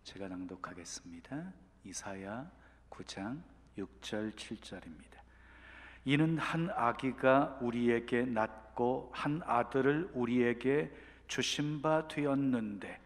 제가 낭독하겠습니다. 이사야 9장 6절 7절입니다. 이는 한 아기가 우리에게 낳고 한 아들을 우리에게 주신 바 되었는데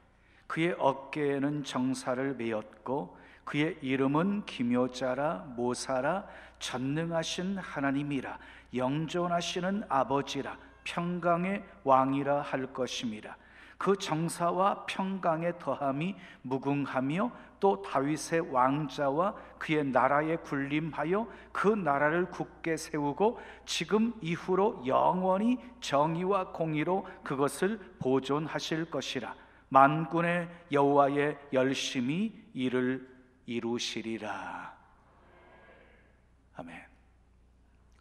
그의 어깨에는 정사를 메었고 그의 이름은 기묘자라 모사라 전능하신 하나님이라 영존하시는 아버지라 평강의 왕이라 할 것임이라. 그 정사와 평강의 더함이 무궁하며 또 다윗의 왕자와 그의 나라에 군림하여 그 나라를 굳게 세우고 지금 이후로 영원히 정의와 공의로 그것을 보존하실 것이라. 만군의 여호와의 열심히 이를 이루시리라. 아멘.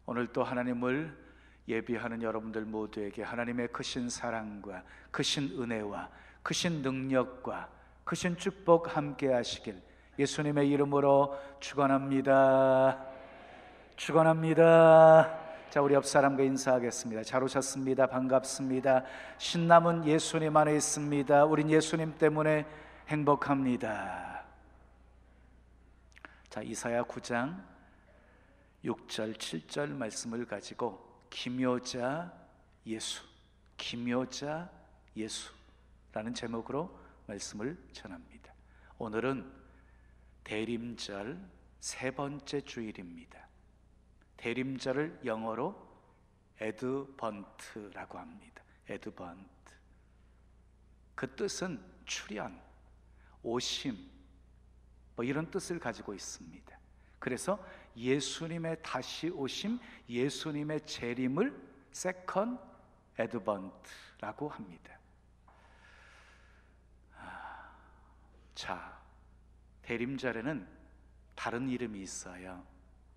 오늘 또 하나님을 예비하는 여러분들 모두에게 하나님의 크신 사랑과 크신 은혜와 크신 능력과 크신 축복 함께 하시길 예수님의 이름으로 축원합니다. 축원합니다. 자, 우리 옆 사람과 인사하겠습니다. 잘 오셨습니다. 반갑습니다. 신남은 예수님 안에 있습니다. 우린 예수님 때문에 행복합니다. 자, 이사야 9장 6절 7절 말씀을 가지고 기묘자 예수, 기묘자 예수라는 제목으로 말씀을 전합니다. 오늘은 대림절 세 번째 주일입니다. 대림절을 영어로 에드번트라고 합니다. 에드번트. 그 뜻은 출현, 오심, 이런 뜻을 가지고 있습니다. 그래서 예수님의 다시 오심, 예수님의 재림을 세컨 에드번트라고 합니다. 자, 대림절에는 다른 이름이 있어요.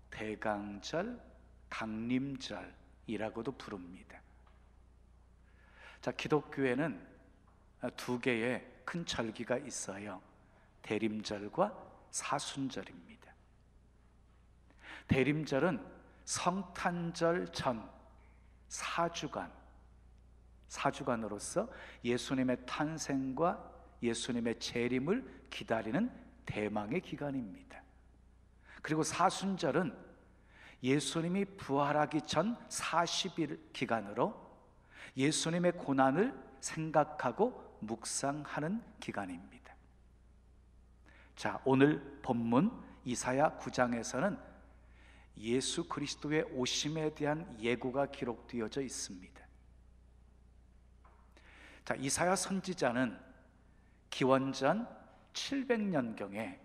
대강절, 강림절이라고도 부릅니다. 자, 기독교에는 두 개의 큰 절기가 있어요. 대림절과 사순절입니다. 대림절은 성탄절 전 4주간으로서 예수님의 탄생과 예수님의 재림을 기다리는 대망의 기간입니다. 그리고 사순절은 예수님이 부활하기 전 40일 기간으로 예수님의 고난을 생각하고 묵상하는 기간입니다. 자, 오늘 본문 이사야 9장에서는 예수 그리스도의 오심에 대한 예고가 기록되어져 있습니다. 자, 이사야 선지자는 기원전 700년경에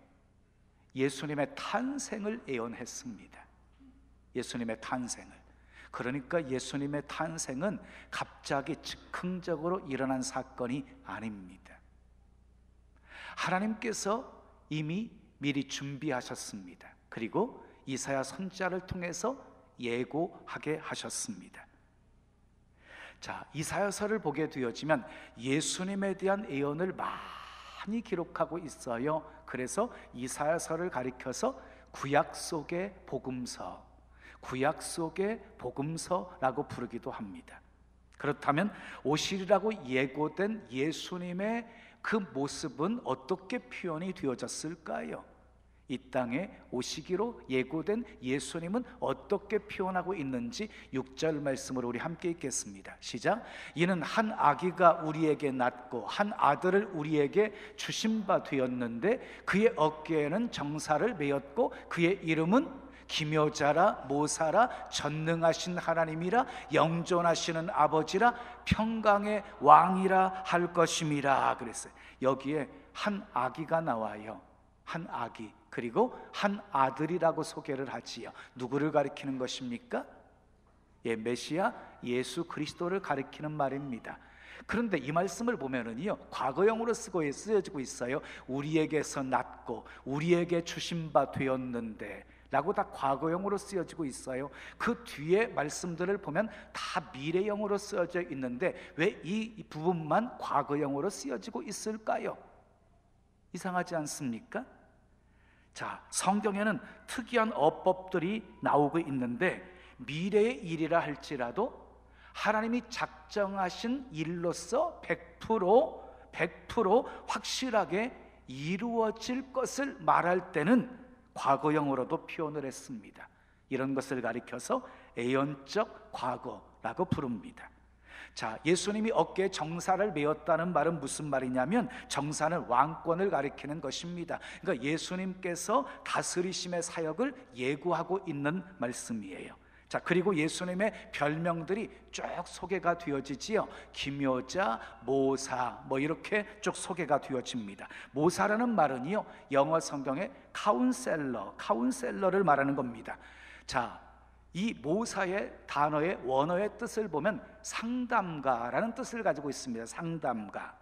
예수님의 탄생을 예언했습니다. 예수님의 탄생을. 그러니까 예수님의 탄생은 갑자기 즉흥적으로 일어난 사건이 아닙니다. 하나님께서 이미 미리 준비하셨습니다. 그리고 이사야 선지자를 통해서 예고하게 하셨습니다. 자, 이사야서를 보게 되어지면 예수님에 대한 예언을 많이 기록하고 있어요. 그래서 이사야서를 가리켜서 구약 속의 복음서, 구약 속의 복음서라고 부르기도 합니다. 그렇다면 오시리라고 예고된 예수님의 그 모습은 어떻게 표현이 되어졌을까요? 이 땅에 오시기로 예고된 예수님은 어떻게 표현하고 있는지 6절 말씀으로 우리 함께 읽겠습니다. 시작. 이는 한 아기가 우리에게 낳고 한 아들을 우리에게 주신 바 되었는데 그의 어깨에는 정사를 메었고 그의 이름은 기묘자라 모사라 전능하신 하나님이라 영존하시는 아버지라 평강의 왕이라 할 것임이라 그랬어요. 여기에 한 아기가 나와요. 한 아기, 그리고 한 아들이라고 소개를 하지요. 누구를 가리키는 것입니까? 메시아 예수 그리스도를 가리키는 말입니다. 그런데 이 말씀을 보면은요, 과거형으로 쓰여지고 있어요. 우리에게서 낳고 우리에게 주신 바 되었는데 라고 다 과거형으로 쓰여지고 있어요. 그 뒤에 말씀들을 보면 다 미래형으로 쓰여져 있는데 왜 이 부분만 과거형으로 쓰여지고 있을까요? 이상하지 않습니까? 자, 성경에는 특이한 어법들이 나오고 있는데 미래의 일이라 할지라도 하나님이 작정하신 일로서 100% 확실하게 이루어질 것을 말할 때는 과거형으로도 표현을 했습니다. 이런 것을 가리켜서 애연적 과거라고 부릅니다. 자, 예수님이 어깨에 정사를 메었다는 말은 무슨 말이냐면 정사는 왕권을 가리키는 것입니다. 그러니까 예수님께서 다스리심의 사역을 예고하고 있는 말씀이에요. 자, 그리고 예수님의 별명들이 쭉 소개가 되어지지요. 기묘자, 모사, 이렇게 쭉 소개가 되어집니다. 모사라는 말은요, 영어 성경에 카운셀러를 말하는 겁니다. 자, 이 모사의 단어의 원어의 뜻을 보면 상담가라는 뜻을 가지고 있습니다. 상담가.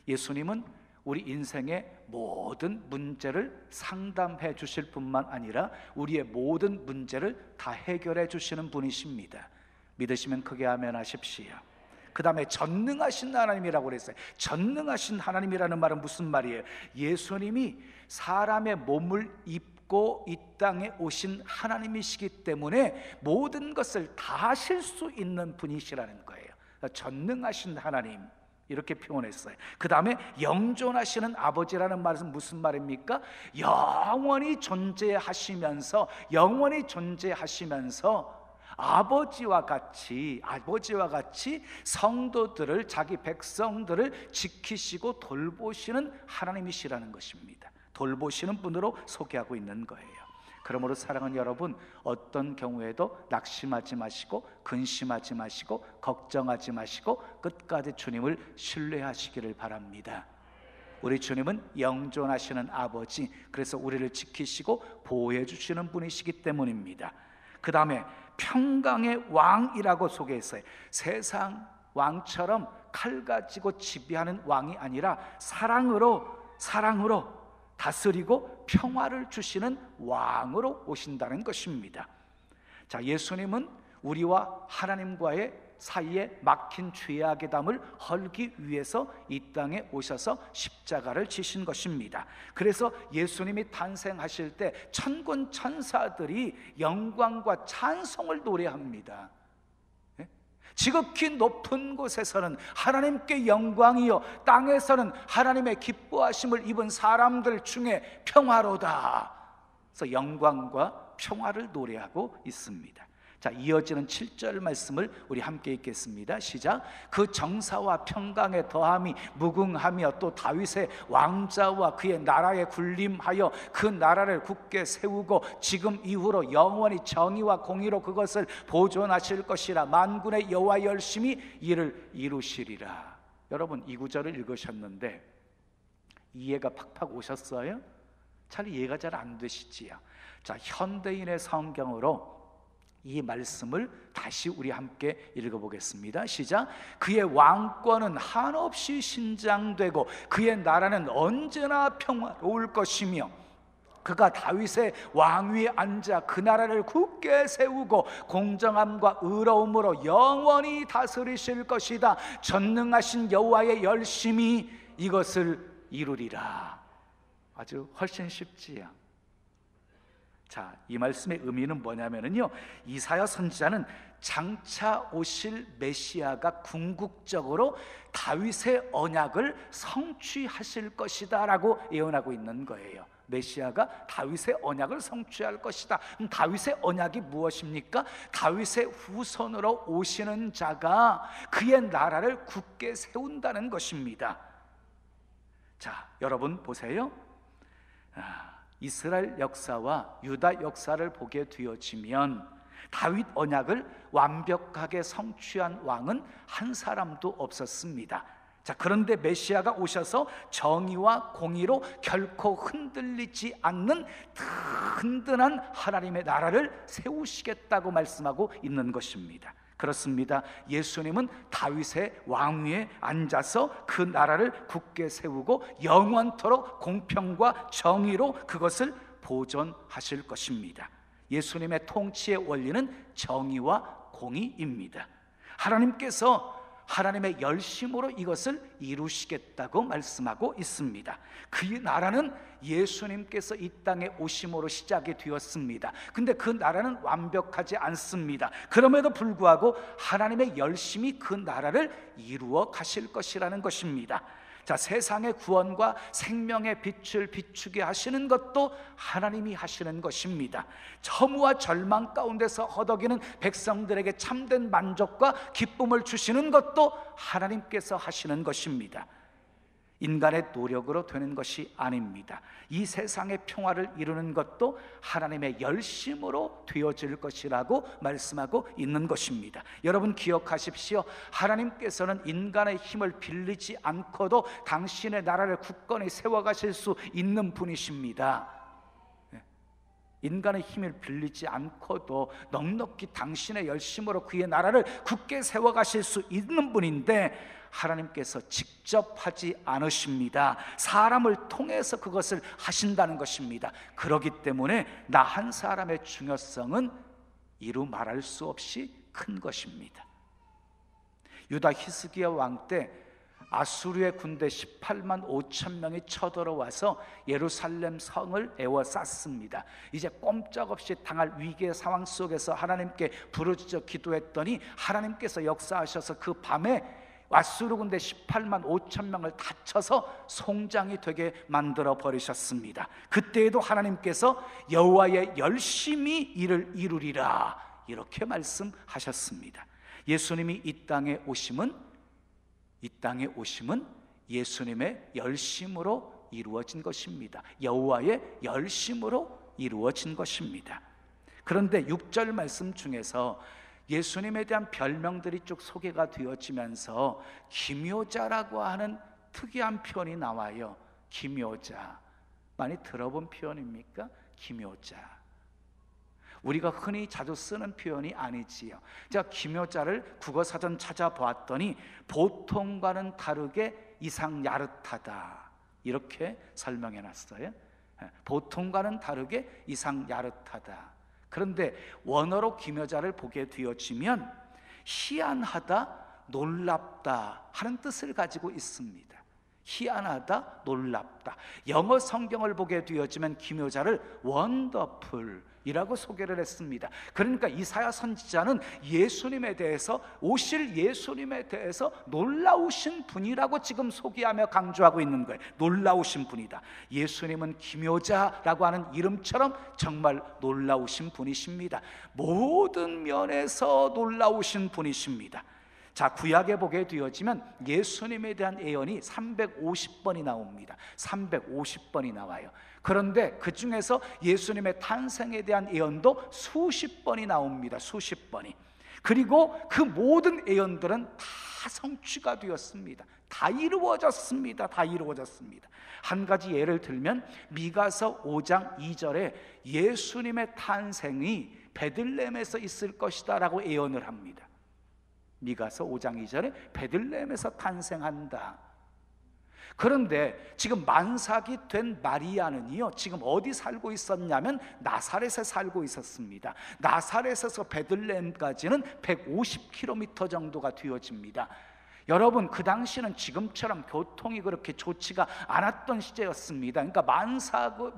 예수님은 우리 인생의 모든 문제를 상담해 주실 뿐만 아니라 우리의 모든 문제를 다 해결해 주시는 분이십니다. 믿으시면 크게 아멘 하십시오. 그 다음에 전능하신 하나님이라고 그랬어요. 전능하신 하나님이라는 말은 무슨 말이에요? 예수님이 사람의 몸을 입고 이 땅에 오신 하나님이시기 때문에 모든 것을 다 하실 수 있는 분이시라는 거예요. 전능하신 하나님, 이렇게 표현했어요. 그 다음에 영존하시는 아버지라는 말은 무슨 말입니까? 영원히 존재하시면서 아버지와 같이 성도들을, 자기 백성들을 지키시고 돌보시는 하나님이시라는 것입니다. 돌보시는 분으로 소개하고 있는 거예요. 그러므로 사랑하는 여러분, 어떤 경우에도 낙심하지 마시고 근심하지 마시고 걱정하지 마시고 끝까지 주님을 신뢰하시기를 바랍니다. 우리 주님은 영존하시는 아버지, 그래서 우리를 지키시고 보호해 주시는 분이시기 때문입니다. 그 다음에 평강의 왕이라고 소개했어요. 세상 왕처럼 칼 가지고 지배하는 왕이 아니라 사랑으로 다스리고 평화를 주시는 왕으로 오신다는 것입니다. 자, 예수님은 우리와 하나님과의 사이에 막힌 죄악의 담을 헐기 위해서 이 땅에 오셔서 십자가를 지신 것입니다. 그래서 예수님이 탄생하실 때 천군 천사들이 영광과 찬송을 노래합니다. 지극히 높은 곳에서는 하나님께 영광이요, 땅에서는 하나님의 기뻐하심을 입은 사람들 중에 평화로다. 그래서 영광과 평화를 노래하고 있습니다. 자, 이어지는 7절 말씀을 우리 함께 읽겠습니다. 시작. 그 정사와 평강의 더함이 무궁하며 또 다윗의 왕자와 그의 나라에 군림하여 그 나라를 굳게 세우고 지금 이후로 영원히 정의와 공의로 그것을 보존하실 것이라. 만군의 여호와 열심히 이를 이루시리라. 여러분, 이 구절을 읽으셨는데 이해가 팍팍 오셨어요? 잘 이해가 잘 안 되시지요? 자, 현대인의 성경으로 이 말씀을 다시 우리 함께 읽어보겠습니다. 시작. 그의 왕권은 한없이 신장되고 그의 나라는 언제나 평화로울 것이며 그가 다윗의 왕위에 앉아 그 나라를 굳게 세우고 공정함과 의로움으로 영원히 다스리실 것이다. 전능하신 여호와의 열심히 이것을 이루리라. 아주 훨씬 쉽지요. 자, 이 말씀의 의미는 뭐냐면요, 이사야 선지자는 장차 오실 메시아가 궁극적으로 다윗의 언약을 성취하실 것이다 라고 예언하고 있는 거예요. 메시아가 다윗의 언약을 성취할 것이다. 그럼 다윗의 언약이 무엇입니까? 다윗의 후손으로 오시는 자가 그의 나라를 굳게 세운다는 것입니다. 자, 여러분 보세요. 이스라엘 역사와 유다 역사를 보게 되어지면 다윗 언약을 완벽하게 성취한 왕은 한 사람도 없었습니다. 자, 그런데 메시아가 오셔서 정의와 공의로 결코 흔들리지 않는 든든한 하나님의 나라를 세우시겠다고 말씀하고 있는 것입니다. 그렇습니다. 예수님은 다윗의 왕위에 앉아서 그 나라를 굳게 세우고 영원토록 공평과 정의로 그것을 보존하실 것입니다. 예수님의 통치의 원리는 정의와 공의입니다. 하나님께서 하나님의 열심으로 이것을 이루시겠다고 말씀하고 있습니다. 그 나라는 예수님께서 이 땅에 오심으로 시작이 되었습니다. 근데 그 나라는 완벽하지 않습니다. 그럼에도 불구하고 하나님의 열심히 그 나라를 이루어 가실 것이라는 것입니다. 자, 세상의 구원과 생명의 빛을 비추게 하시는 것도 하나님이 하시는 것입니다. 허무와 절망 가운데서 허덕이는 백성들에게 참된 만족과 기쁨을 주시는 것도 하나님께서 하시는 것입니다. 인간의 노력으로 되는 것이 아닙니다. 이 세상의 평화를 이루는 것도 하나님의 열심으로 되어질 것이라고 말씀하고 있는 것입니다. 여러분 기억하십시오. 하나님께서는 인간의 힘을 빌리지 않고도 당신의 나라를 굳건히 세워가실 수 있는 분이십니다. 인간의 힘을 빌리지 않고도 넉넉히 당신의 열심으로 그의 나라를 굳게 세워가실 수 있는 분인데, 하나님께서 직접 하지 않으십니다. 사람을 통해서 그것을 하신다는 것입니다. 그렇기 때문에 나 한 사람의 중요성은 이루 말할 수 없이 큰 것입니다. 유다 히스기야 왕 때 아수르의 군대 18만 5천 명이 쳐들어와서 예루살렘 성을 에워쌌습니다. 이제 꼼짝없이 당할 위기의 상황 속에서 하나님께 부르짖어 기도했더니 하나님께서 역사하셔서 그 밤에 아수르 군대 18만 5천 명을 다쳐서 송장이 되게 만들어 버리셨습니다. 그때에도 하나님께서 여호와의 열심히 이를 이루리라 이렇게 말씀하셨습니다. 예수님이 이 땅에 오심은 예수님의 열심으로 이루어진 것입니다. 여호와의 열심으로 이루어진 것입니다. 그런데 6절 말씀 중에서 예수님에 대한 별명들이 쭉 소개가 되어지면서 기묘자라고 하는 특이한 표현이 나와요. 기묘자, 많이 들어본 표현입니까? 기묘자. 우리가 흔히 자주 쓰는 표현이 아니지요. 제가 기묘자를 국어사전 찾아보았더니 보통과는 다르게 이상 야릇하다 이렇게 설명해 놨어요. 보통과는 다르게 이상 야릇하다. 그런데 원어로 기묘자를 보게 되어지면 희한하다, 놀랍다 하는 뜻을 가지고 있습니다. 희한하다, 놀랍다. 영어 성경을 보게 되어지면 기묘자를 원더풀이라고 소개를 했습니다. 그러니까 이사야 선지자는 예수님에 대해서, 오실 예수님에 대해서 놀라우신 분이라고 지금 소개하며 강조하고 있는 거예요. 놀라우신 분이다. 예수님은 기묘자라고 하는 이름처럼 정말 놀라우신 분이십니다. 모든 면에서 놀라우신 분이십니다. 자, 구약에 보게 되어지면 예수님에 대한 예언이 350번이 나옵니다. 350번이 나와요. 그런데 그 중에서 예수님의 탄생에 대한 예언도 수십 번이 나옵니다. 수십 번이. 그리고 그 모든 예언들은 다 성취가 되었습니다. 다 이루어졌습니다. 다 이루어졌습니다. 한 가지 예를 들면 미가서 5장 2절에 예수님의 탄생이 베들레헴에서 있을 것이다 라고 예언을 합니다. 미가서 5장 2절에 베들레헴에서 탄생한다. 그런데 지금 만삭이 된 마리아는요, 지금 어디 살고 있었냐면 나사렛에 살고 있었습니다. 나사렛에서 베들레헴까지는 150km 정도가 되어집니다. 여러분, 그 당시는 지금처럼 교통이 그렇게 좋지가 않았던 시대였습니다. 그러니까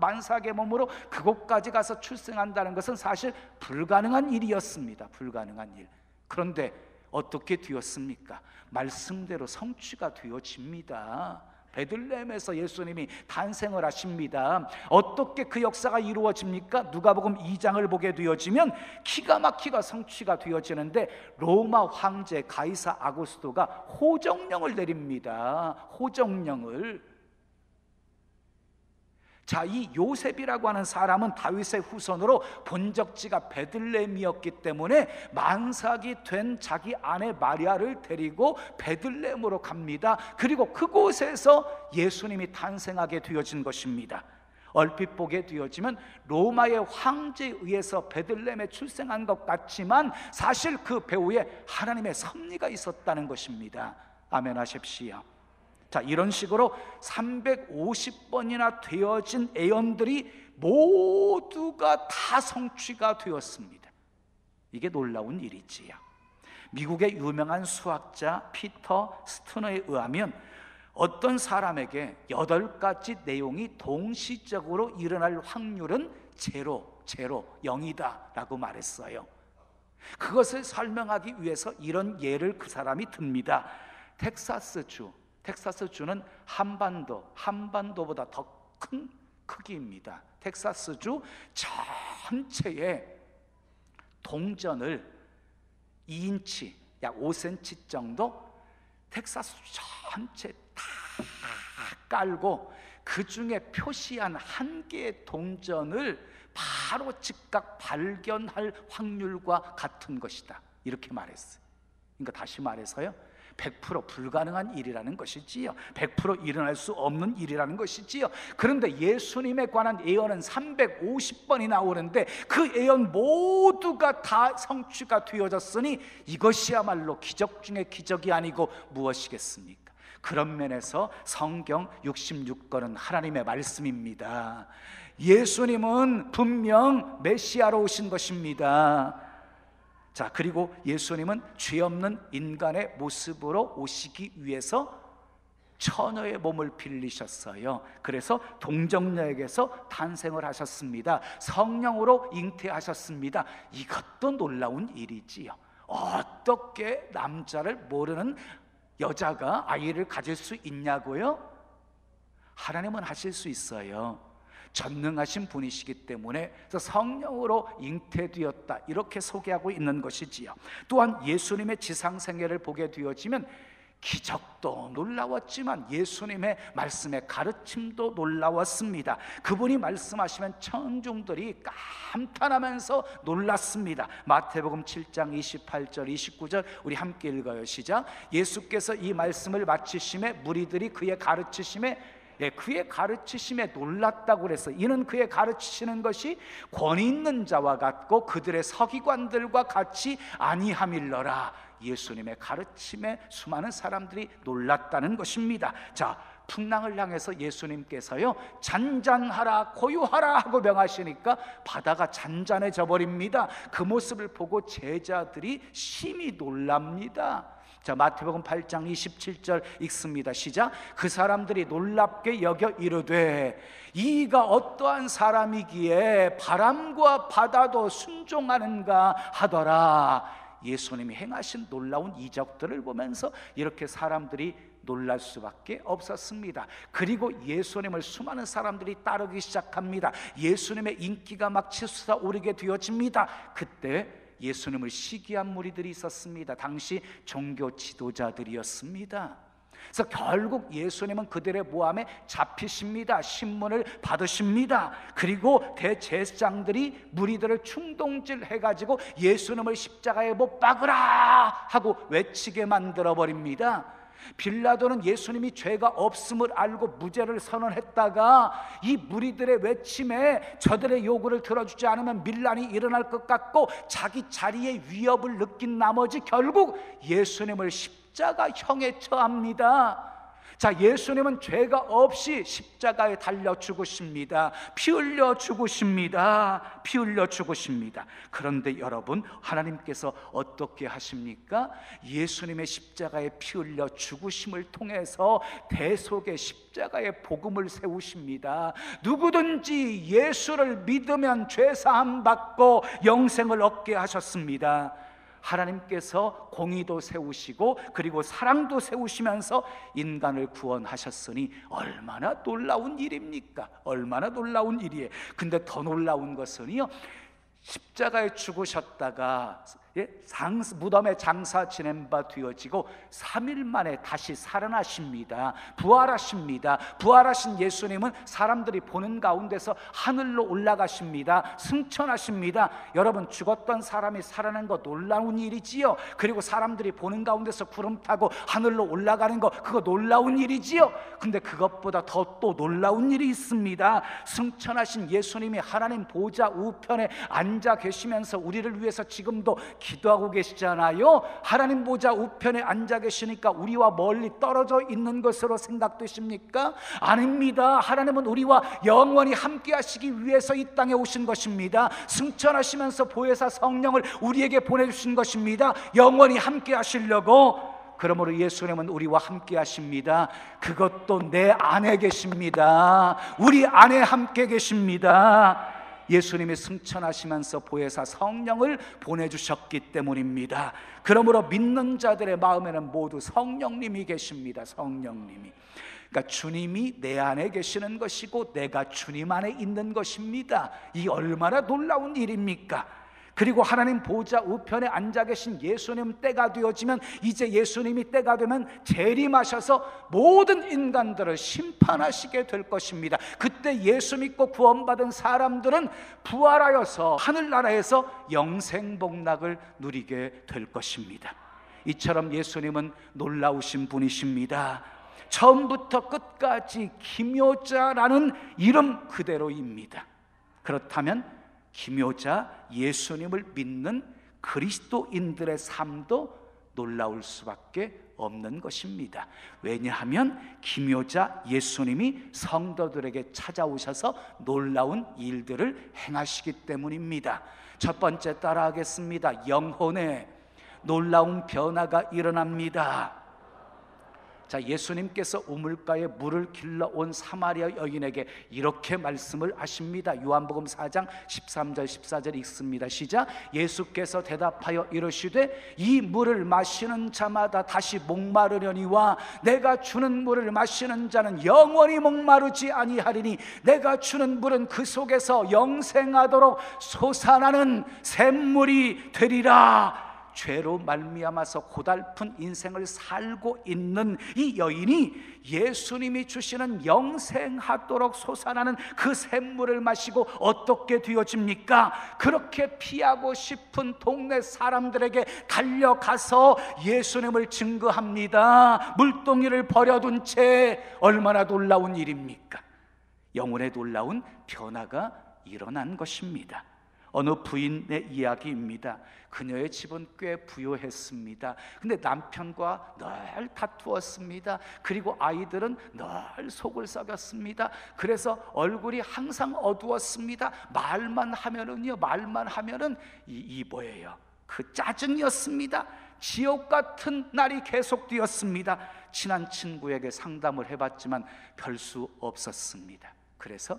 만삭의 몸으로 그곳까지 가서 출생한다는 것은 사실 불가능한 일이었습니다. 불가능한 일. 그런데 어떻게 되었습니까? 말씀대로 성취가 되어집니다. 베들레헴에서 예수님이 탄생을 하십니다. 어떻게 그 역사가 이루어집니까? 누가복음 2장을 보게 되어지면 기가 막히게 성취가 되어지는데 로마 황제 가이사 아구스토가 호정령을 내립니다. 호정령을. 자, 이 요셉이라고 하는 사람은 다윗의 후손으로 본적지가 베들레헴이었기 때문에 만삭이 된 자기 아내 마리아를 데리고 베들레헴으로 갑니다. 그리고 그곳에서 예수님이 탄생하게 되어진 것입니다. 얼핏 보게 되어지면 로마의 황제에 의해서 베들레헴에 출생한 것 같지만 사실 그 배후에 하나님의 섭리가 있었다는 것입니다. 아멘 하십시오. 자, 이런 식으로 350번이나 되어진 예언들이 모두가 다 성취가 되었습니다. 이게 놀라운 일이지요. 미국의 유명한 수학자 피터 스투너에 의하면 어떤 사람에게 8가지 내용이 동시적으로 일어날 확률은 제로, 0이다 라고 말했어요. 그것을 설명하기 위해서 이런 예를 그 사람이 듭니다. 텍사스주는 한반도보다 더 큰 크기입니다. 텍사스주 전체의 동전을 2인치, 약 5cm 정도 텍사스주 전체 다 깔고 그 중에 표시한 한 개의 동전을 바로 즉각 발견할 확률과 같은 것이다, 이렇게 말했어요. 그러니까 다시 말해서요, 100% 불가능한 일이라는 것이지요. 100% 일어날 수 없는 일이라는 것이지요. 그런데 예수님에 관한 예언은 350번이 나오는데 그 예언 모두가 다 성취가 되어졌으니 이것이야말로 기적 중에 기적이 아니고 무엇이겠습니까? 그런 면에서 성경 66권은 하나님의 말씀입니다. 예수님은 분명 메시아로 오신 것입니다. 자, 그리고 예수님은 죄 없는 인간의 모습으로 오시기 위해서 처녀의 몸을 빌리셨어요. 그래서 동정녀에게서 탄생을 하셨습니다. 성령으로 잉태하셨습니다. 이것도 놀라운 일이지요. 어떻게 남자를 모르는 여자가 아이를 가질 수 있냐고요? 하나님은 하실 수 있어요. 전능하신 분이시기 때문에 성령으로 잉태되었다, 이렇게 소개하고 있는 것이지요. 또한 예수님의 지상생애를 보게 되어지면 기적도 놀라웠지만 예수님의 말씀의 가르침도 놀라웠습니다. 그분이 말씀하시면 천중들이 감탄하면서 놀랐습니다. 마태복음 7장 28절 29절 우리 함께 읽어요. 시작. 예수께서 이 말씀을 마치심에 무리들이 그의 가르치심에 놀랐다고 그래서 이는 그의 가르치시는 것이 권위 있는 자와 같고 그들의 서기관들과 같이 아니함일러라. 예수님의 가르침에 수많은 사람들이 놀랐다는 것입니다. 자, 풍랑을 향해서 예수님께서요, 잔잔하라 고요하라 하고 명하시니까 바다가 잔잔해져 버립니다. 그 모습을 보고 제자들이 심히 놀랍니다. 자, 마태복음 8장 27절 읽습니다. 시작. 그 사람들이 놀랍게 여겨 이르되 이가 어떠한 사람이기에 바람과 바다도 순종하는가 하더라. 예수님이 행하신 놀라운 이적들을 보면서 이렇게 사람들이 놀랄 수밖에 없었습니다. 그리고 예수님을 수많은 사람들이 따르기 시작합니다. 예수님의 인기가 막 치솟아 오르게 되어집니다. 그때 예수님을 시기한 무리들이 있었습니다. 당시 종교 지도자들이었습니다. 그래서 결국 예수님은 그들의 모함에 잡히십니다. 신문을 받으십니다. 그리고 대제사장들이 무리들을 충동질해가지고 예수님을 십자가에 못 박으라 하고 외치게 만들어버립니다. 빌라도는 예수님이 죄가 없음을 알고 무죄를 선언했다가 이 무리들의 외침에 저들의 요구를 들어주지 않으면 밀란이 일어날 것 같고 자기 자리의 위협을 느낀 나머지 결국 예수님을 십자가형에 처합니다. 자, 예수님은 죄가 없이 십자가에 달려 죽으십니다. 피 흘려 죽으십니다. 피 흘려 죽으십니다. 그런데 여러분, 하나님께서 어떻게 하십니까? 예수님의 십자가에 피 흘려 죽으심을 통해서 대속의 십자가의 복음을 세우십니다. 누구든지 예수를 믿으면 죄 사함 받고 영생을 얻게 하셨습니다. 하나님께서 공의도 세우시고 그리고 사랑도 세우시면서 인간을 구원하셨으니 얼마나 놀라운 일입니까? 얼마나 놀라운 일이에요. 근데 더 놀라운 것은요, 십자가에 죽으셨다가 무덤에 장사 지낸 바 되어지고 3일 만에 다시 살아나십니다. 부활하십니다. 부활하신 예수님은 사람들이 보는 가운데서 하늘로 올라가십니다. 승천하십니다. 여러분, 죽었던 사람이 살아난 거 놀라운 일이지요. 그리고 사람들이 보는 가운데서 구름 타고 하늘로 올라가는 거, 그거 놀라운 일이지요. 근데 그것보다 더 또 놀라운 일이 있습니다. 승천하신 예수님이 하나님 보좌 우편에 앉아 계시면서 우리를 위해서 지금도 기도하고 계시잖아요. 하나님 보좌 우편에 앉아 계시니까 우리와 멀리 떨어져 있는 것으로 생각되십니까? 아닙니다. 하나님은 우리와 영원히 함께 하시기 위해서 이 땅에 오신 것입니다. 승천하시면서 보혜사 성령을 우리에게 보내주신 것입니다. 영원히 함께 하시려고. 그러므로 예수님은 우리와 함께 하십니다. 그것도 내 안에 계십니다. 우리 안에 함께 계십니다. 예수님이 승천하시면서 보혜사 성령을 보내주셨기 때문입니다. 그러므로 믿는 자들의 마음에는 모두 성령님이 계십니다. 성령님이. 그러니까 주님이 내 안에 계시는 것이고 내가 주님 안에 있는 것입니다. 이 얼마나 놀라운 일입니까? 그리고 하나님 보좌 우편에 앉아 계신 예수님 때가 되어지면, 이제 예수님이 때가 되면 재림하셔서 모든 인간들을 심판하시게 될 것입니다. 그때 예수 믿고 구원받은 사람들은 부활하여서 하늘나라에서 영생복락을 누리게 될 것입니다. 이처럼 예수님은 놀라우신 분이십니다. 처음부터 끝까지 기묘자라는 이름 그대로입니다. 그렇다면 기묘자 예수님을 믿는 그리스도인들의 삶도 놀라울 수밖에 없는 것입니다. 왜냐하면 기묘자 예수님이 성도들에게 찾아오셔서 놀라운 일들을 행하시기 때문입니다. 첫 번째 따라하겠습니다. 영혼에 놀라운 변화가 일어납니다. 자, 예수님께서 우물가에 물을 길러온 사마리아 여인에게 이렇게 말씀을 하십니다. 요한복음 4장 13절 14절 읽습니다. 시작. 예수께서 대답하여 이르시되 이 물을 마시는 자마다 다시 목마르려니와 내가 주는 물을 마시는 자는 영원히 목마르지 아니하리니 내가 주는 물은 그 속에서 영생하도록 솟아나는 샘물이 되리라. 죄로 말미암아서 고달픈 인생을 살고 있는 이 여인이 예수님이 주시는 영생하도록 솟아나는 그 샘물을 마시고 어떻게 되어집니까? 그렇게 피하고 싶은 동네 사람들에게 달려가서 예수님을 증거합니다. 물동이를 버려둔 채. 얼마나 놀라운 일입니까? 영혼의 놀라운 변화가 일어난 것입니다. 어느 부인의 이야기입니다. 그녀의 집은 꽤 부유했습니다. 근데 남편과 늘 다투었습니다. 그리고 아이들은 늘 속을 썩였습니다. 그래서 얼굴이 항상 어두웠습니다. 말만 하면은 이 뭐예요? 그 짜증이었습니다. 지옥 같은 날이 계속되었습니다. 친한 친구에게 상담을 해봤지만 별 수 없었습니다. 그래서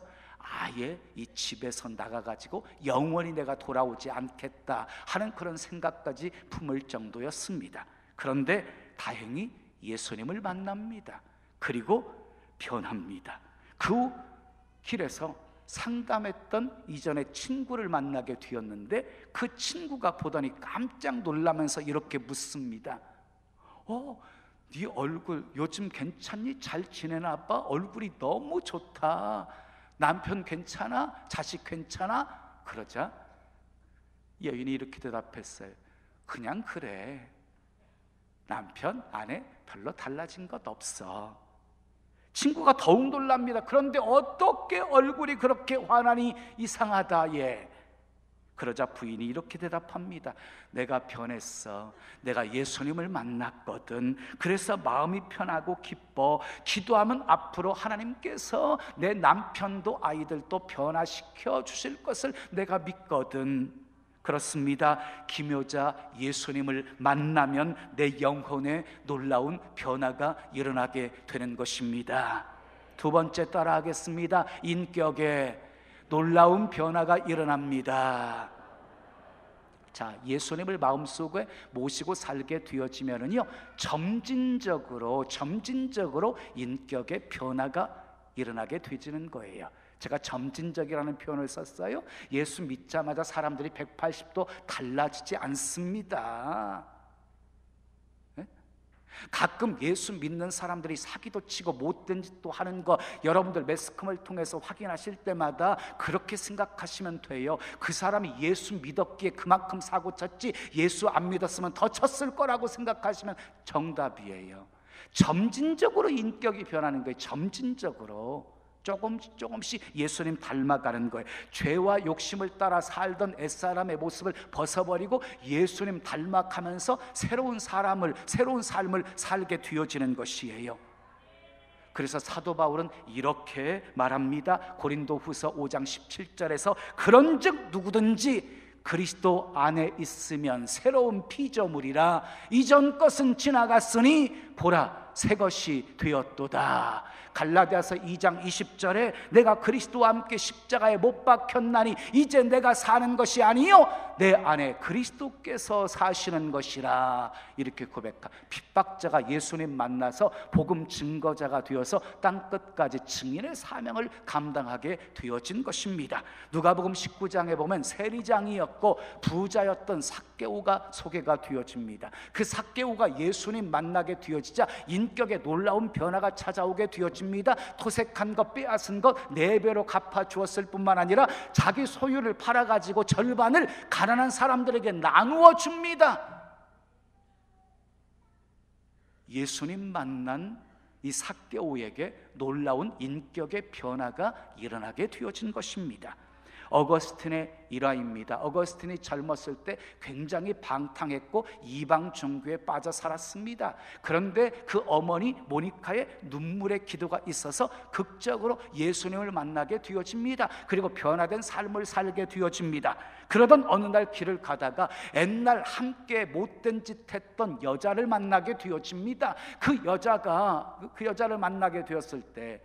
아예 이 집에서 나가가지고 영원히 내가 돌아오지 않겠다 하는 그런 생각까지 품을 정도였습니다. 그런데 다행히 예수님을 만납니다. 그리고 변합니다. 그 길에서 상담했던 이전의 친구를 만나게 되었는데 그 친구가 보더니 깜짝 놀라면서 이렇게 묻습니다. 네 얼굴 요즘 괜찮니? 잘 지내나 봐? 얼굴이 너무 좋다. 남편 괜찮아? 자식 괜찮아? 그러자 여인이 이렇게 대답했어요. 그냥 그래. 남편, 아내 별로 달라진 것 없어. 친구가 더욱 놀랍니다. 그런데 어떻게 얼굴이 그렇게 환하니 이상하다 얘. 그러자 부인이 이렇게 대답합니다. 내가 변했어. 내가 예수님을 만났거든. 그래서 마음이 편하고 기뻐. 기도하면 앞으로 하나님께서 내 남편도 아이들도 변화시켜 주실 것을 내가 믿거든. 그렇습니다. 기묘자 예수님을 만나면 내 영혼에 놀라운 변화가 일어나게 되는 것입니다. 두 번째 따라하겠습니다. 인격에 놀라운 변화가 일어납니다. 자, 예수님을 마음속에 모시고 살게 되어지면은요, 점진적으로 인격의 변화가 일어나게 되지는 거예요. 제가 점진적이라는 표현을 썼어요. 예수 믿자마자 사람들이 180도 달라지지 않습니다. 가끔 예수 믿는 사람들이 사기도 치고 못된 짓도 하는 거 여러분들 매스컴을 통해서 확인하실 때마다 그렇게 생각하시면 돼요. 그 사람이 예수 믿었기에 그만큼 사고 쳤지 예수 안 믿었으면 더 쳤을 거라고 생각하시면 정답이에요. 점진적으로 인격이 변하는 거예요. 점진적으로 조금씩 예수님 닮아가는 거예요. 죄와 욕심을 따라 살던 옛사람의 모습을 벗어버리고 예수님 닮아가면서 새로운 삶을 살게 되어지는 것이에요. 그래서 사도 바울은 이렇게 말합니다. 고린도후서 5장 17절에서 그런즉 누구든지 그리스도 안에 있으면 새로운 피조물이라 이전 것은 지나갔으니 보라 새 것이 되었도다. 갈라디아서 2장 20절에 내가 그리스도와 함께 십자가에 못 박혔나니 이제 내가 사는 것이 아니요 내 안에 그리스도께서 사시는 것이라. 이렇게 고백하. 핍박자가 예수님 만나서 복음 증거자가 되어서 땅끝까지 증인의 사명을 감당하게 되어진 것입니다. 누가복음 19장에 보면 세리장이었고 부자였던 삭개오가 소개가 되어집니다. 그 삭개오가 예수님 만나게 되어지자 인격에 놀라운 변화가 찾아오게 되어집니다. 토색한 것, 빼앗은 것 4배로 갚아주었을 뿐만 아니라 자기 소유를 팔아가지고 절반을 가난한 사람들에게 나누어 줍니다. 예수님 만난 이 삭개오에게 놀라운 인격의 변화가 일어나게 되어진 것입니다. 어거스틴의 일화입니다. 어거스틴이 젊었을 때 굉장히 방탕했고 이방 종교에 빠져 살았습니다. 그런데 그 어머니 모니카의 눈물의 기도가 있어서 극적으로 예수님을 만나게 되어집니다. 그리고 변화된 삶을 살게 되어집니다. 그러던 어느 날 길을 가다가 옛날 함께 못된 짓 했던 여자를 만나게 되어집니다. 그 여자를 만나게 되었을 때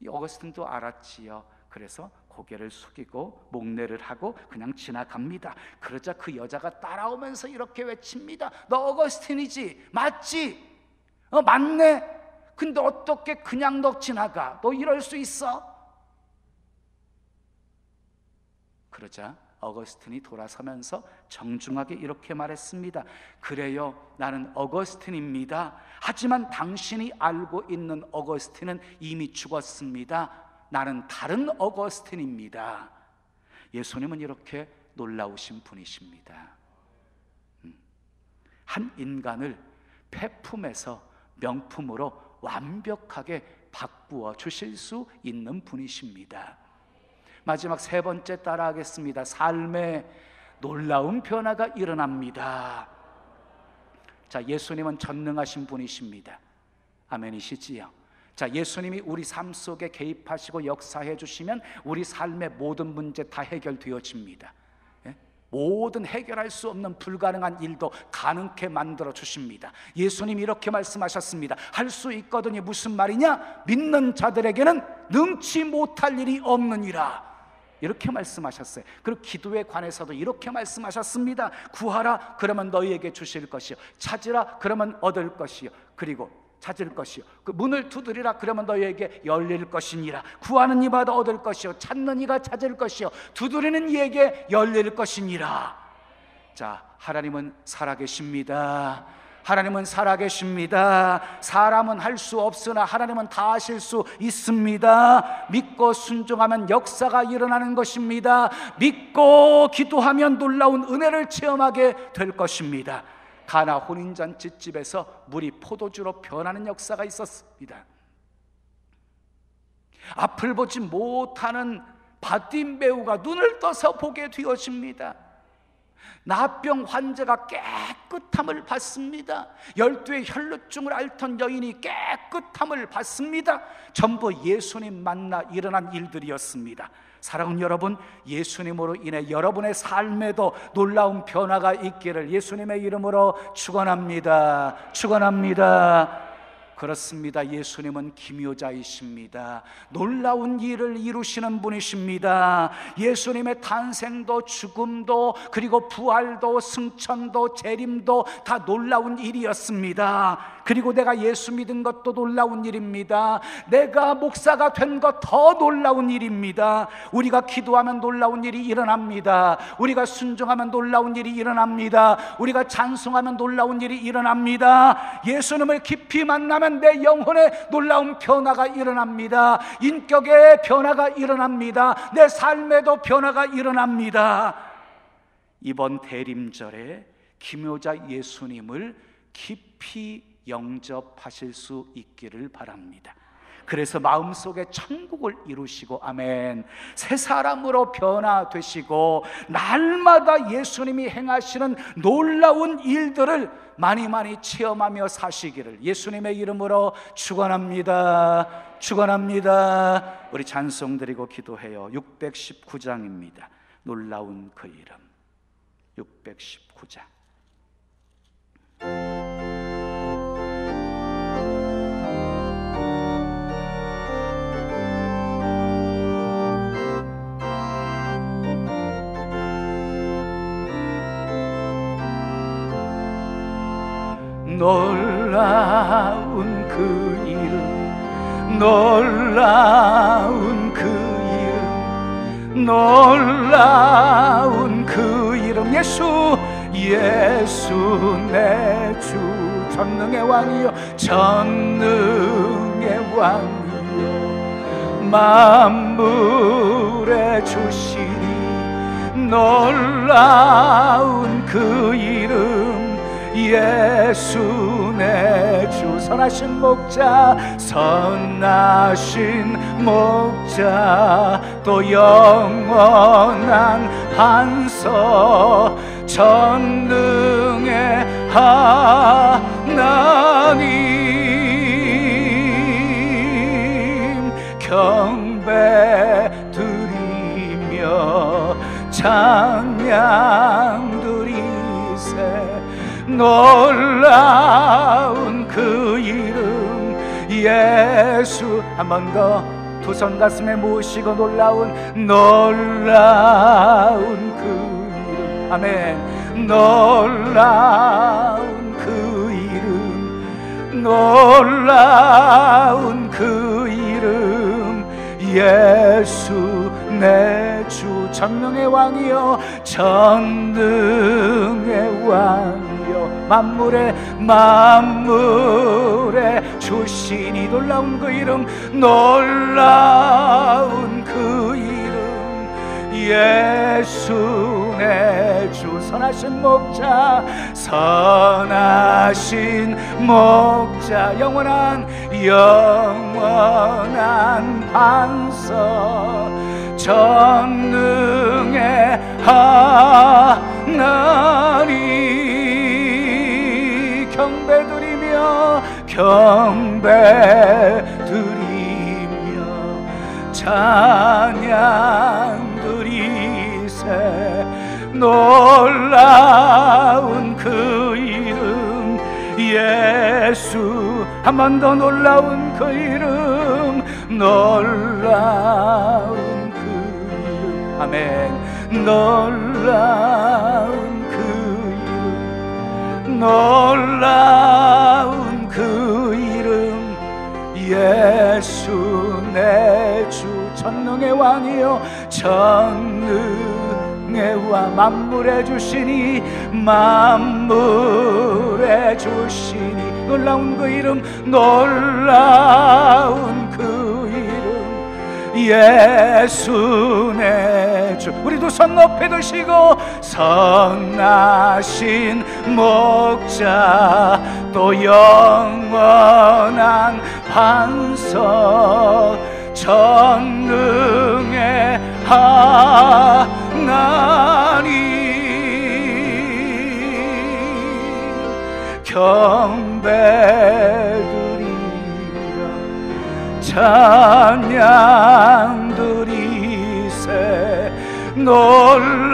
이 어거스틴도 알았지요. 그래서 고개를 숙이고 목례를 하고 그냥 지나갑니다. 그러자 그 여자가 따라오면서 이렇게 외칩니다. 너 어거스틴이지? 맞지? 맞네. 근데 어떻게 그냥 너 지나가? 너 이럴 수 있어? 그러자 어거스틴이 돌아서면서 정중하게 이렇게 말했습니다. 그래요, 나는 어거스틴입니다. 하지만 당신이 알고 있는 어거스틴은 이미 죽었습니다. 나는 다른 어거스틴입니다. 예수님은 이렇게 놀라우신 분이십니다. 한 인간을 폐품에서 명품으로 완벽하게 바꾸어 주실 수 있는 분이십니다. 마지막 3번째 따라하겠습니다. 삶에 놀라운 변화가 일어납니다. 자, 예수님은 전능하신 분이십니다. 아멘이시지요? 자, 예수님이 우리 삶 속에 개입하시고 역사해 주시면 우리 삶의 모든 문제 다 해결되어집니다. 모든 해결할 수 없는 불가능한 일도 가능케 만들어 주십니다. 예수님이 이렇게 말씀하셨습니다. 할 수 있거든요. 무슨 말이냐? 믿는 자들에게는 능치 못할 일이 없느니라. 이렇게 말씀하셨어요. 그리고 기도에 관해서도 이렇게 말씀하셨습니다. 구하라 그러면 너희에게 주실 것이요, 찾으라 그러면 얻을 것이요, 그리고 찾을 것이요, 그 문을 두드리라 그러면 너희에게 열릴 것이니라. 구하는 이마다 얻을 것이요, 찾는 이가 찾을 것이요, 두드리는 이에게 열릴 것이니라. 자, 하나님은 살아계십니다. 하나님은 살아계십니다. 사람은 할 수 없으나 하나님은 다 하실 수 있습니다. 믿고 순종하면 역사가 일어나는 것입니다. 믿고 기도하면 놀라운 은혜를 체험하게 될 것입니다. 가나 혼인잔치집에서 물이 포도주로 변하는 역사가 있었습니다. 앞을 보지 못하는 바디메오가 눈을 떠서 보게 되어집니다. 나병 환자가 깨끗함을 받습니다. 12의 혈루증을 앓던 여인이 깨끗함을 받습니다. 전부 예수님 만나 일어난 일들이었습니다. 사랑하는 여러분, 예수님으로 인해 여러분의 삶에도 놀라운 변화가 있기를 예수님의 이름으로 축원합니다. 축원합니다. 그렇습니다. 예수님은 기묘자이십니다. 놀라운 일을 이루시는 분이십니다. 예수님의 탄생도 죽음도 그리고 부활도 승천도 재림도 다 놀라운 일이었습니다. 그리고 내가 예수 믿은 것도 놀라운 일입니다. 내가 목사가 된 것 더 놀라운 일입니다. 우리가 기도하면 놀라운 일이 일어납니다. 우리가 순종하면 놀라운 일이 일어납니다. 우리가 찬송하면 놀라운 일이 일어납니다. 예수님을 깊이 만나면 내 영혼에 놀라운 변화가 일어납니다. 인격의 변화가 일어납니다. 내 삶에도 변화가 일어납니다. 이번 대림절에 기묘자 예수님을 깊이 영접하실 수 있기를 바랍니다. 그래서 마음속에 천국을 이루시고 아멘, 새 사람으로 변화되시고 날마다 예수님이 행하시는 놀라운 일들을 많이 체험하며 사시기를 예수님의 이름으로 축원합니다. 축원합니다. 우리 찬송 드리고 기도해요. 619장입니다. 놀라운 그 이름. 619장. 놀라운 그 이름, 놀라운 그 이름, 놀라운 그 이름. 예수, 예수 내 주, 전능의 왕이여, 전능의 왕이여, 만물의 주시니 놀라운 그 이름. 예수 내 주, 선하신 목자, 선하신 목자, 또 영원한 반석, 전능의 하나님, 경배 드리며 찬양 드리세. 놀라운 그 이름 예수. 한 번 더 두 손 가슴에 모시고 놀라운 그 이름. 아멘. 놀라운 그 이름, 놀라운 그 이름. 예수 내 주, 전능의 왕이여, 전능의 왕이여, 만물의 주시니 놀라운 그 이름, 놀라운 그 이름. 예수 내 주, 선하신 목자, 선하신 목자, 영원한 반석, 전능의 하나님, 경배드리며 찬양 드리세. 놀라운 그 이름 예수. 한 번 더 놀라운 그 이름, 놀라운 그 이름. 아멘. 놀라운 그 이름, 놀라운 그 이름. 예수 내 주, 전능의 왕이여, 전능의 왕, 만물의 주시니, 만물의 주시니. 놀라운 그 이름, 놀라운 그 이름. 예수 내 주. 우리 두 손 높이 드시고, 선하신 목자, 또 영원한 반석, 전능의 하나님, 경배드리며 찬양 드리세. 놀라운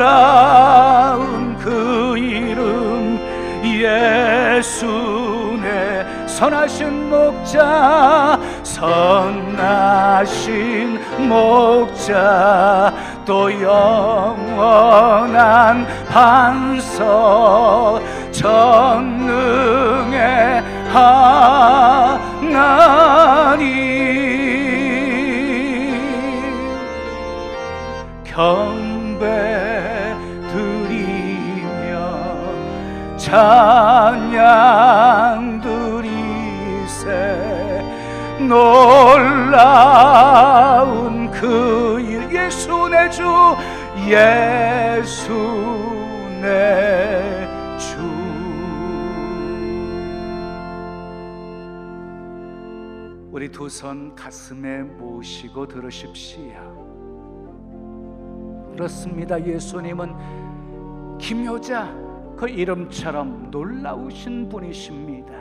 그 이름 예수 내, 선하신 목자, 선하신 목자, 또 영원한 반석, 전능의 하나님, 경배드리며 찬양 드리세. 놀라운 그 일, 예수 내 주, 예수 내 주. 우리 두 손 가슴에 모시고 들으십시오. 그렇습니다. 예수님은 기묘자, 그 이름처럼 놀라우신 분이십니다.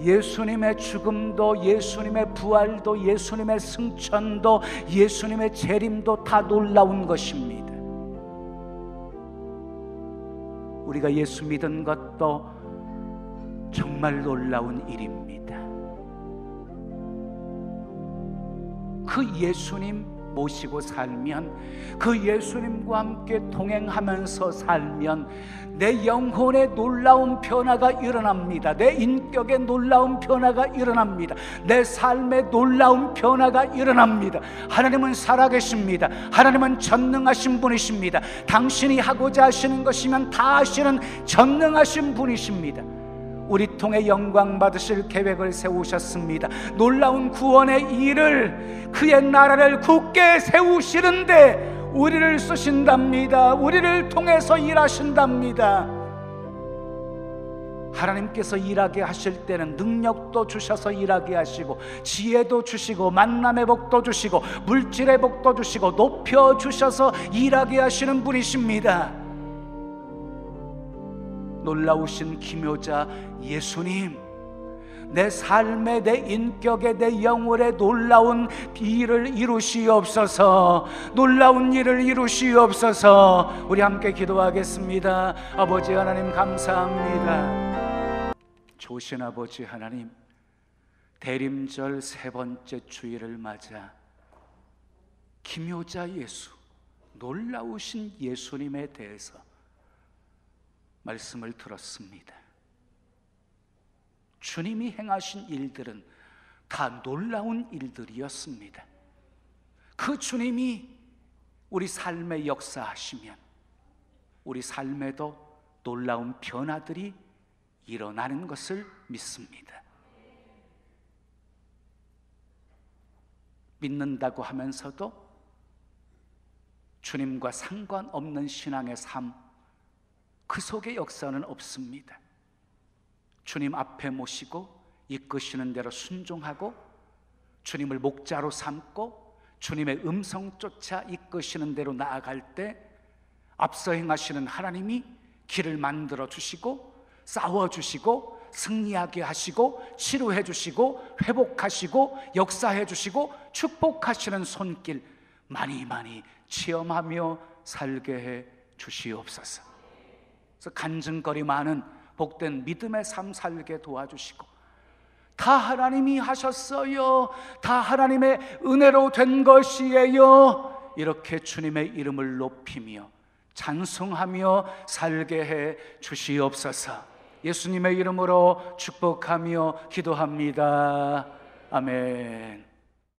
예수님의 죽음도, 예수님의 부활도, 예수님의 승천도, 예수님의 재림도 다 놀라운 것입니다. 우리가 예수 믿은 것도 정말 놀라운 일입니다. 그 예수님 모시고 살면, 그 예수님과 함께 동행하면서 살면 내 영혼에 놀라운 변화가 일어납니다. 내 인격에 놀라운 변화가 일어납니다. 내 삶에 놀라운 변화가 일어납니다. 하나님은 살아계십니다. 하나님은 전능하신 분이십니다. 당신이 하고자 하시는 것이면 다 하시는 전능하신 분이십니다. 우리 통해 영광 받으실 계획을 세우셨습니다. 놀라운 구원의 일을, 그의 나라를 굳게 세우시는데 우리를 쓰신답니다. 우리를 통해서 일하신답니다. 하나님께서 일하게 하실 때는 능력도 주셔서 일하게 하시고, 지혜도 주시고, 만남의 복도 주시고, 물질의 복도 주시고, 높여주셔서 일하게 하시는 분이십니다. 놀라우신 기묘자 예수님, 내 삶에, 내 인격에, 내 영혼에 놀라운 일을 이루시옵소서. 놀라운 일을 이루시옵소서. 우리 함께 기도하겠습니다. 아버지 하나님 감사합니다. 좋으신 아버지 하나님, 대림절 세 번째 주일을 맞아 기묘자 예수, 놀라우신 예수님에 대해서 말씀을 들었습니다. 주님이 행하신 일들은 다 놀라운 일들이었습니다. 그 주님이 우리 삶에 역사하시면 우리 삶에도 놀라운 변화들이 일어나는 것을 믿습니다. 믿는다고 하면서도 주님과 상관없는 신앙의 삶, 그 속에 역사는 없습니다. 주님 앞에 모시고 이끄시는 대로 순종하고, 주님을 목자로 삼고 주님의 음성 쫓아 이끄시는 대로 나아갈 때 앞서 행하시는 하나님이 길을 만들어 주시고, 싸워 주시고, 승리하게 하시고, 치료해 주시고, 회복하시고, 역사해 주시고, 축복하시는 손길 많이 많이 체험하며 살게 해 주시옵소서. 그래서 간증거리 많은 복된 믿음의 삶 살게 도와주시고, 다 하나님이 하셨어요, 다 하나님의 은혜로 된 것이에요, 이렇게 주님의 이름을 높이며 찬송하며 살게 해 주시옵소서. 예수님의 이름으로 축복하며 기도합니다. 아멘.